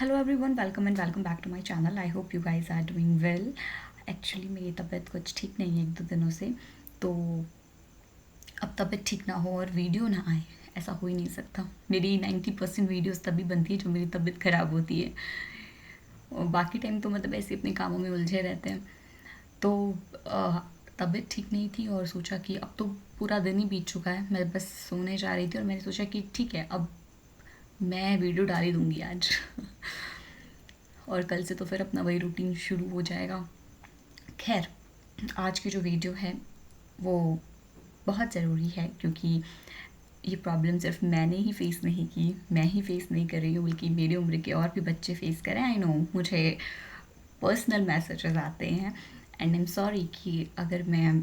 Hello everyone, welcome and welcome back to my channel. I hope you guys are doing well. Actually मेरी तबीयत कुछ ठीक नहीं है 1-2 दिनों से, तो अब तबीयत ठीक ना हो और वीडियो ना आए, ऐसा हो ही नहीं सकता। मेरी 90% वीडियोस तभी बनती है जब मेरी तबीयत ख़राब होती है, और बाकी टाइम तो मतलब ऐसे अपने कामों में उलझे रहते हैं। तो तबीयत ठीक नहीं थी और सोचा कि अब तो पूरा दिन ही बीत चुका है, मैं बस सोने जा रही थी और मैंने सोचा कि ठीक है, अब मैं वीडियो डाल ही दूँगी आज। और कल से तो फिर अपना वही रूटीन शुरू हो जाएगा। खैर, आज की जो वीडियो है वो बहुत ज़रूरी है, क्योंकि ये प्रॉब्लम सिर्फ मैंने ही फेस नहीं की, मैं ही फेस नहीं कर रही हूँ, बल्कि मेरी उम्र के और भी बच्चे फेस करें। आई नो मुझे पर्सनल मैसेजेस आते हैं एंड आई एम सॉरी कि अगर मैं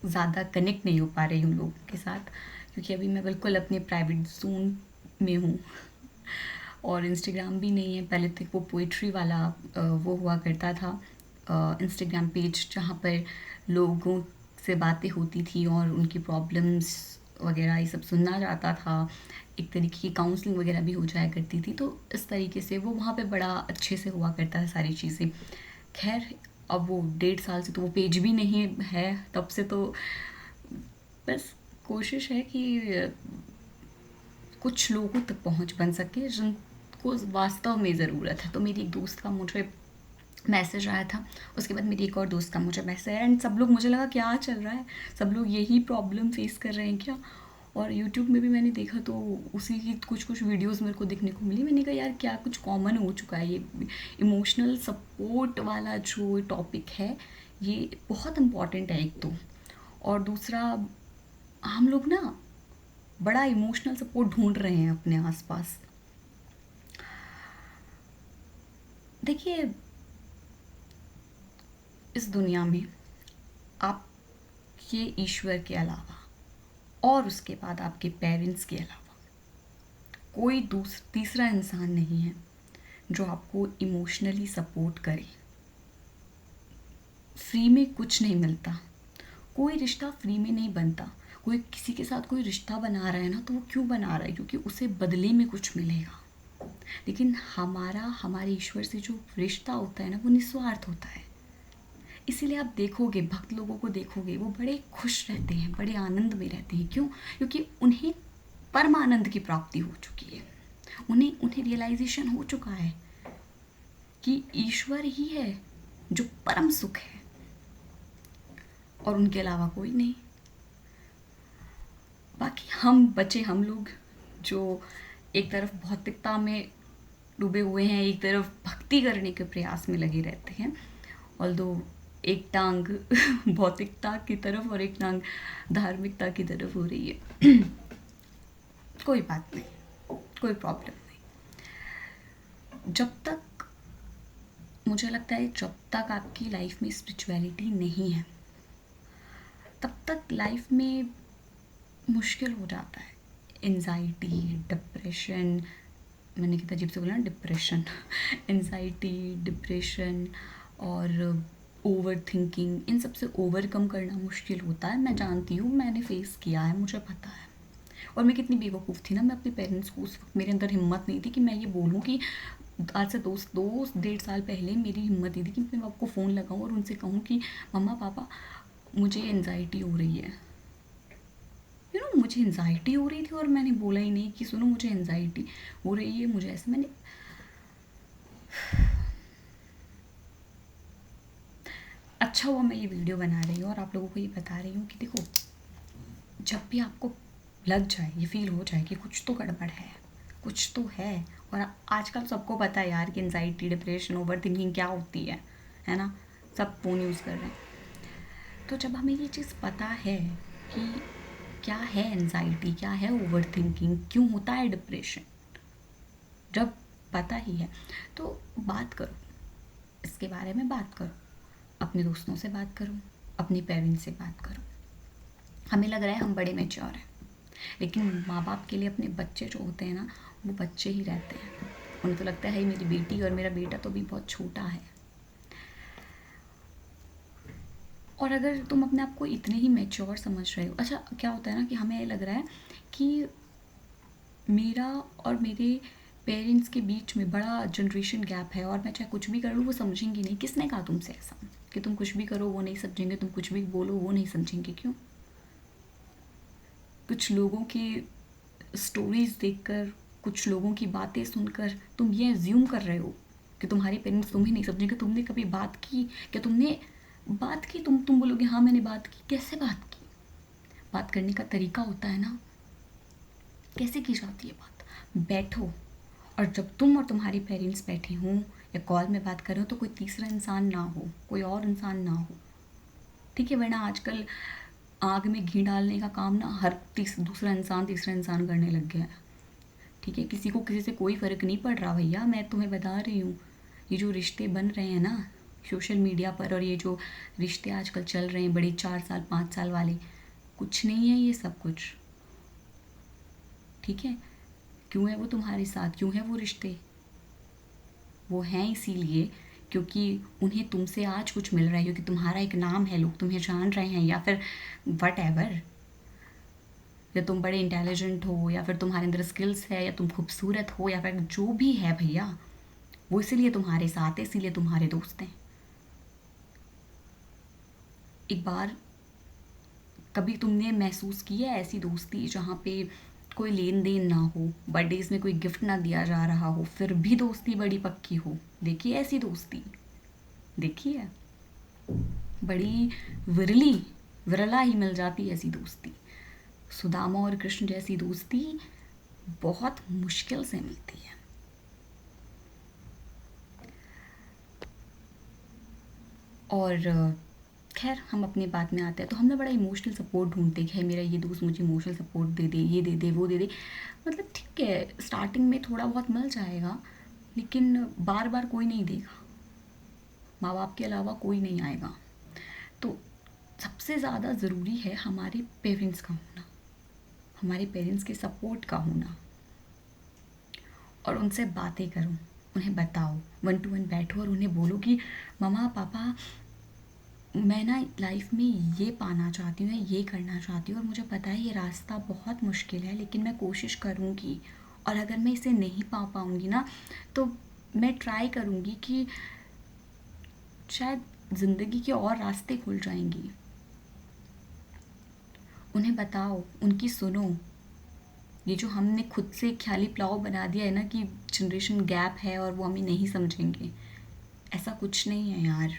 ज़्यादा कनेक्ट नहीं हो पा रही हूँ लोगों के साथ, क्योंकि अभी मैं बिल्कुल अपने प्राइवेट जोन में हूँ। और इंस्टाग्राम भी नहीं है। पहले तो वो पोइट्री वाला वो हुआ करता था इंस्टाग्राम पेज, जहाँ पर लोगों से बातें होती थी और उनकी प्रॉब्लम्स वगैरह ये सब सुनना जाता था। एक तरीके की काउंसलिंग वगैरह भी हो जाया करती थी, तो इस तरीके से वो वहाँ पे बड़ा अच्छे से हुआ करता था सारी चीज़ें। खैर, अब वो 1.5 साल से तो वो पेज भी नहीं है, तब से तो बस कोशिश है कि कुछ लोगों तक पहुंच बन सके जिनको वास्तव में ज़रूरत है। तो मेरी एक दोस्त का मुझे मैसेज आया था, उसके बाद मेरी एक और दोस्त का मुझे मैसेज आया, एंड सब लोग, मुझे लगा क्या चल रहा है, सब लोग यही प्रॉब्लम फेस कर रहे हैं क्या। और यूट्यूब में भी मैंने देखा तो उसी की कुछ कुछ वीडियोस मेरे को देखने को मिली। मैंने कहा यार क्या कुछ कॉमन हो चुका है, ये इमोशनल सपोर्ट वाला जो टॉपिक है ये बहुत इम्पॉर्टेंट है एक तो। और दूसरा, हम लोग ना बड़ा इमोशनल सपोर्ट ढूंढ रहे हैं अपने आसपास। देखिए, इस दुनिया में आपके ईश्वर के अलावा और उसके बाद आपके पेरेंट्स के अलावा कोई तीसरा इंसान नहीं है जो आपको इमोशनली सपोर्ट करे। फ्री में कुछ नहीं मिलता, कोई रिश्ता फ्री में नहीं बनता। कोई किसी के साथ कोई रिश्ता बना रहा है ना, तो वो क्यों बना रहा है, क्योंकि उसे बदले में कुछ मिलेगा। लेकिन हमारा हमारे ईश्वर से जो रिश्ता होता है ना, वो निस्वार्थ होता है। इसीलिए आप देखोगे, भक्त लोगों को देखोगे, वो बड़े खुश रहते हैं, बड़े आनंद में रहते हैं। क्यों? क्योंकि उन्हें परम आनंद की प्राप्ति हो चुकी है। उन्हें उन्हें रियलाइजेशन हो चुका है कि ईश्वर ही है जो परम सुख है, और उनके अलावा कोई नहीं। बाकी हम बचे, हम लोग जो एक तरफ भौतिकता में डूबे हुए हैं, एक तरफ भक्ति करने के प्रयास में लगे रहते हैं। ऑल्दो एक टांग भौतिकता की तरफ और एक टांग धार्मिकता की तरफ हो रही है। कोई बात नहीं, कोई प्रॉब्लम नहीं। जब तक, मुझे लगता है जब तक आपकी लाइफ में स्पिरिचुअलिटी नहीं है, तब तक लाइफ में मुश्किल हो जाता है। एंजाइटी, डिप्रेशन, मैंने कितना अजीब से बोला ना, डिप्रेशन। एंजाइटी, डिप्रेशन और ओवर थिंकिंग, इन सब से ओवरकम करना मुश्किल होता है। मैं जानती हूँ, मैंने फेस किया है, मुझे पता है। और मैं कितनी बेवकूफ़ थी ना, मैं अपने पेरेंट्स को, उस वक्त मेरे अंदर हिम्मत नहीं थी कि मैं ये बोलूँ कि आज से 2-1.5 साल पहले मेरी हिम्मत नहीं थी कि मैं आपको फ़ोन लगाऊँ और उनसे कहूँ कि मम्मा पापा मुझे एनजाइटी हो रही है। मुझे एनजाइटी हो रही थी और मैंने बोला ही नहीं कि सुनो मुझे एनजाइटी हो रही है, मुझे ऐसे। मैंने, अच्छा हुआ मैं ये वीडियो बना रही हूँ और आप लोगों को ये बता रही हूँ कि देखो, जब भी आपको लग जाए, ये फील हो जाए कि कुछ तो गड़बड़ है, कुछ तो है। और आजकल सबको पता है यार कि एनजाइटी, डिप्रेशन, ओवर थिंकिंग क्या होती है ना। सब फ़ोन यूज़ कर रहे हैं। तो जब हमें ये चीज़ पता है कि क्या है एनजाइटी, क्या है ओवर थिंकिंग, क्यों होता है डिप्रेशन, जब पता ही है, तो बात करो, इसके बारे में बात करो, अपने दोस्तों से बात करो, अपने पेरेंट्स से बात करो। हमें लग रहा है हम बड़े मैच्योर हैं, लेकिन माँ बाप के लिए अपने बच्चे जो होते हैं ना, वो बच्चे ही रहते हैं। उन्हें तो लगता है मेरी बेटी और मेरा बेटा तो भी बहुत छोटा है। और अगर तुम अपने आप को इतने ही मैच्योर समझ रहे हो, अच्छा क्या होता है ना कि हमें ये लग रहा है कि मेरा और मेरे पेरेंट्स के बीच में बड़ा जनरेशन गैप है, और मैं चाहे कुछ भी कर लूँ वो समझेंगी नहीं। किसने कहा तुमसे ऐसा कि तुम कुछ भी करो वो नहीं समझेंगे, तुम कुछ भी बोलो वो नहीं समझेंगे? क्यों? कुछ लोगों की स्टोरीज देखकर, कुछ लोगों की बातें सुनकर तुम ये एज्यूम कर रहे हो कि तुम्हारे पेरेंट्स तुम्हें नहीं समझेंगे। तुमने कभी बात की? क्या तुमने बात की? तुम बोलोगे हाँ मैंने बात की। कैसे बात की? बात करने का तरीका होता है ना, कैसे की जाती है बात? बैठो, और जब तुम और तुम्हारे पेरेंट्स बैठे हों या कॉल में बात कर रहे हो तो कोई तीसरा इंसान ना हो, कोई और इंसान ना हो, ठीक है? वरना आजकल आग में घी डालने का काम ना हर दूसरा इंसान करने लग गया है, ठीक है? किसी को किसी से कोई फ़र्क नहीं पड़ रहा भैया, मैं तुम्हें बता रही हूँ। ये जो रिश्ते बन रहे हैं ना सोशल मीडिया पर, और ये जो रिश्ते आजकल चल रहे हैं बड़े 4 साल 5 साल वाले, कुछ नहीं है ये सब कुछ, ठीक है? क्यों है वो तुम्हारे साथ? क्यों है वो रिश्ते? वो हैं इसीलिए क्योंकि उन्हें तुमसे आज कुछ मिल रहा है, क्योंकि तुम्हारा एक नाम है, लोग तुम्हें जान रहे हैं, या फिर वट एवर, या तुम बड़े इंटेलिजेंट हो, या फिर तुम्हारे अंदर स्किल्स है, या तुम खूबसूरत हो, या फिर जो भी है भैया, वो इसीलिए तुम्हारे साथ है, इसीलिए तुम्हारे दोस्त हैं। एक बार कभी तुमने महसूस किया है ऐसी दोस्ती जहाँ पे कोई लेन देन ना हो, बर्थडेज में कोई गिफ्ट ना दिया जा रहा हो, फिर भी दोस्ती बड़ी पक्की हो? देखी है ऐसी दोस्ती? देखी है? बड़ी विरला ही मिल जाती है ऐसी दोस्ती। सुदामा और कृष्ण जैसी दोस्ती बहुत मुश्किल से मिलती है। और खैर हम अपनी बात में आते हैं तो हम ना बड़ा इमोशनल सपोर्ट ढूंढते हैं कि मेरा ये दोस्त मुझे इमोशनल सपोर्ट दे दे, ये दे दे, वो दे दे। मतलब ठीक है, स्टार्टिंग में थोड़ा बहुत मिल जाएगा, लेकिन बार बार कोई नहीं देगा, माँ बाप के अलावा कोई नहीं आएगा। तो सबसे ज़्यादा ज़रूरी है हमारे पेरेंट्स का होना, हमारे पेरेंट्स के सपोर्ट का होना। और उनसे बातें करो, उन्हें बताओ, 1 to 1 बैठो और उन्हें बोलो कि मम्मा पापा मैं ना लाइफ में ये पाना चाहती हूँ, ये करना चाहती हूँ, और मुझे पता है ये रास्ता बहुत मुश्किल है, लेकिन मैं कोशिश करूँगी, और अगर मैं इसे नहीं पा पाऊँगी ना तो मैं ट्राई करूँगी कि शायद ज़िंदगी के और रास्ते खुल जाएंगी। उन्हें बताओ, उनकी सुनो। ये जो हमने खुद से ख्याली पुलाव बना दिया है ना कि जनरेशन गैप है और वो हमें नहीं समझेंगे, ऐसा कुछ नहीं है यार।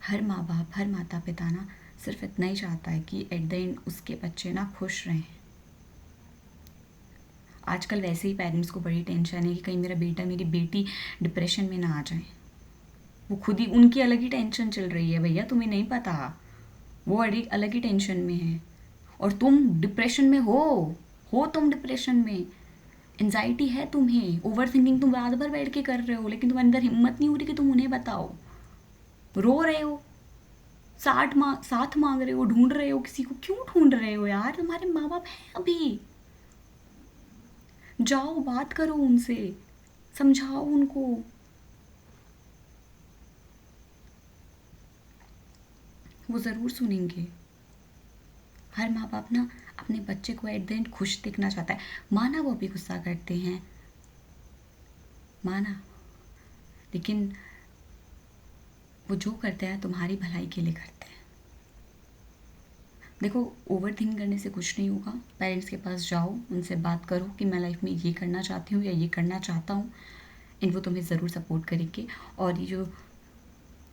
हर माँ बाप, हर माता पिता ना सिर्फ इतना ही चाहता है कि एट द एंड उसके बच्चे ना खुश रहें। आजकल वैसे ही पेरेंट्स को बड़ी टेंशन है कि कहीं मेरा बेटा मेरी बेटी डिप्रेशन में ना आ जाए। वो खुद ही, उनकी अलग ही टेंशन चल रही है भैया, तुम्हें नहीं पता, वो अलग ही टेंशन में है, और तुम डिप्रेशन में हो तुम डिप्रेशन में, एंजाइटी है तुम्हें, ओवर थिंकिंग तुम रात भर बैठ के कर रहे हो, लेकिन तुम्हारे अंदर हिम्मत नहीं हो रही कि तुम उन्हें बताओ। रो रहे हो, साथ मांग रहे हो, ढूंढ रहे हो किसी को। क्यों ढूंढ रहे हो यार? तुम्हारे माँ बाप हैं अभी, जाओ बात करो उनसे, समझाओ उनको। वो ज़रूर सुनेंगे। हर माँ बाप ना अपने बच्चे को एट द एंड खुश देखना चाहता है। माना वो भी गुस्सा करते हैं, माना, लेकिन वो जो करते हैं तुम्हारी भलाई के लिए करते हैं। देखो, ओवर थिंक करने से कुछ नहीं होगा। पेरेंट्स के पास जाओ, उनसे बात करो कि मैं लाइफ में ये करना चाहती हूँ या ये करना चाहता हूँ, एंड वो तुम्हें ज़रूर सपोर्ट करेंगे। और ये जो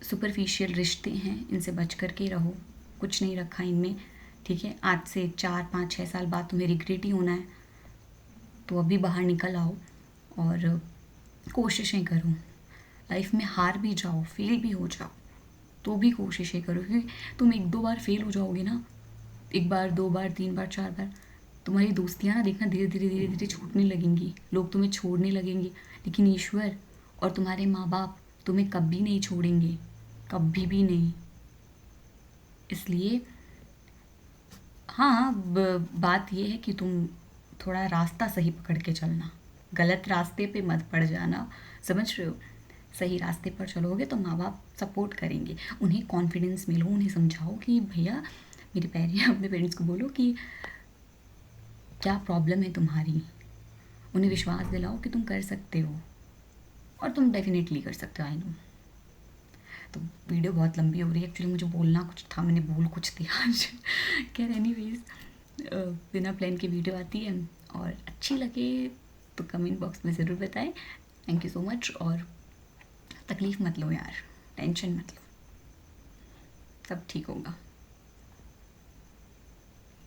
सुपरफिशियल रिश्ते हैं इनसे बच कर के रहो, कुछ नहीं रखा इनमें, ठीक है? आज से 4 5 6 साल बाद तुम्हें रिग्रेट ही होना है, तो अभी बाहर निकल आओ और कोशिशें करो। लाइफ में हार भी जाओ, फेल भी हो जाओ, तो भी कोशिशें करो, क्योंकि तुम 1 2 बार फेल हो जाओगे ना, 1 बार 2 बार 3 बार 4 बार, तुम्हारी दोस्तियाँ ना देखना धीरे धीरे छूटने लगेंगी, लोग तुम्हें छोड़ने लगेंगे, लेकिन ईश्वर और तुम्हारे माँ बाप तुम्हें कभी नहीं छोड़ेंगे, कभी भी नहीं। इसलिए हाँ, बात ये है कि तुम थोड़ा रास्ता सही पकड़ के चलना, गलत रास्ते पे मत पड़ जाना, समझ रहे हो? सही रास्ते पर चलोगे तो माँ बाप सपोर्ट करेंगे, उन्हें कॉन्फिडेंस मिलो, उन्हें समझाओ कि भैया मेरे अपने पेरेंट्स को बोलो कि क्या प्रॉब्लम है तुम्हारी, उन्हें विश्वास दिलाओ कि तुम कर सकते हो, और तुम डेफिनेटली कर सकते हो, आई नो। तो वीडियो बहुत लंबी हो रही है, एक्चुअली मुझे बोलना कुछ था, मैंने बोल कुछ दिया आज। खैर एनीवेज, बिना प्लान की वीडियो आती है, और अच्छी लगे तो कमेंट बॉक्स में ज़रूर बताएं। थैंक यू सो मच, और तकलीफ़ मत लो यार, टेंशन मत लो, सब ठीक होगा।